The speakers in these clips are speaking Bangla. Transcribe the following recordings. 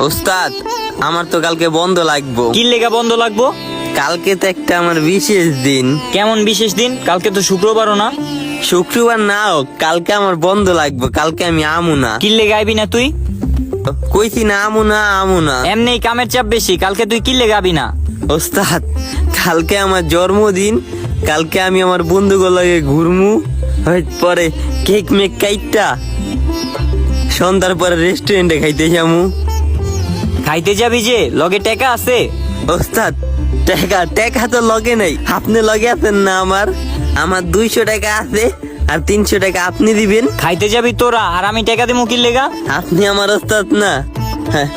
ওস্তাদ, আমার তো কালকে বন্ধ লাগবো। কি লেগা বন্ধ লাগবো? কালকে তো একটা আমার বিশেষ দিন। কেমন বিশেষ দিন? কালকে তো শুক্রবারও না। শুক্রবার না হোক, কালকে আমার বন্ধ লাগবে। কালকে আমি আমু না। কি লেগা আইবি না তুই? কইছি না আমু না। এমনি কামের চাপ বেশি, কালকে তুই কি লেগা আবি না? ওস্তাদ, কালকে আমার জন্মদিন। কালকে আমি আমার বন্ধুগুলোকে ঘুরমু, পরে কেক মেক কাইটটা সন্ধ্যার পরে রেস্টুরেন্টে খাইতে যামু। খাইতে যাবি যে লগে টাকা আছে? ওস্তাদ, টাকা তো লগে নাই। আপনি লগে আছেন না? আমার 200 টাকা আছে, আর 300 টাকা আপনি দিবেন। খাইতে যাবি তোরা, আর আমি টাকা দিমু কি লেগা? আপনি আমার ওস্তাদ না? হ্যাঁ,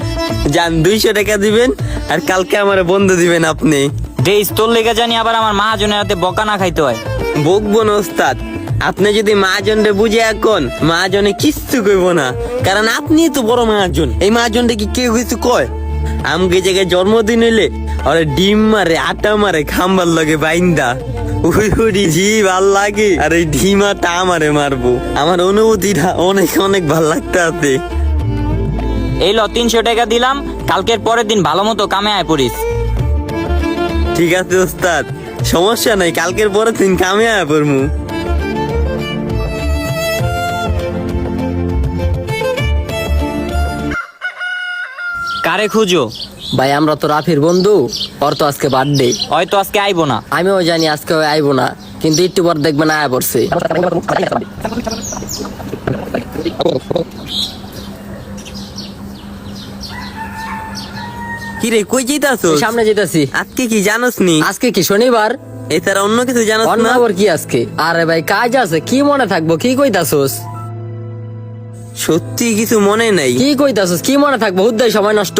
যান 200 টাকা দিবেন, আর কালকে আমার বন্ধু দিবেন আপনি। দেইস তোর লেগা জানি আবার আমার মহাজনের হাতে বকা না খাইতে হয়। বকবো না ওস্তাদ। আপনি যদি মহাজনরে বুঝে এখন, মহাজনে কিচ্ছু কইব না, কারণ আপনি তো বড় মহাজন। এই মহাজনটা কি কেউ কিছু কয়? আমকে জায়গায় জন্মদিন হইলে আরে ডিম মারে, আটা মারে, খাম্বার লগে বাইন্দা উড়ি জি ভাল লাগে। আর এই ডিম আটা আমারে মারবো। আমার অনুভূতিটা অনেক অনেক ভাল লাগতে আছে। এই ল 300 টাকা দিলাম, কালকের পরের দিন ভালো মতো কামে আয় পড়িস। ঠিক আছে ওস্তাদ, সমস্যা নাই। কালকের পরের দিন কামে আয়া পড়মু। কারে খুঁজো? ভাই আমরা তো রাফির বন্ধু, ওর তো আজকে বার্থডে। হয়তো আজকে আইবো না। আমিও জানি আজকে ও আইবো না, কিন্তু একটু পর দেখবেন আয়া পড়ছে। কি রে, কই যাইতাছস? সামনে যেতেছি। আজকে কি জানোস নি? আজকে কি শনিবার? এছাড়া অন্য কিছু জানোস অন্য না? আবার কি আজকে? আরে ভাই কাজ আছে, কি মনে থাকবো? কি কইতাছস? সত্যি কিছু মনে নাই। কি কইতাছস? কি মনে থাকবো? হুদ্দাই সময় নষ্ট।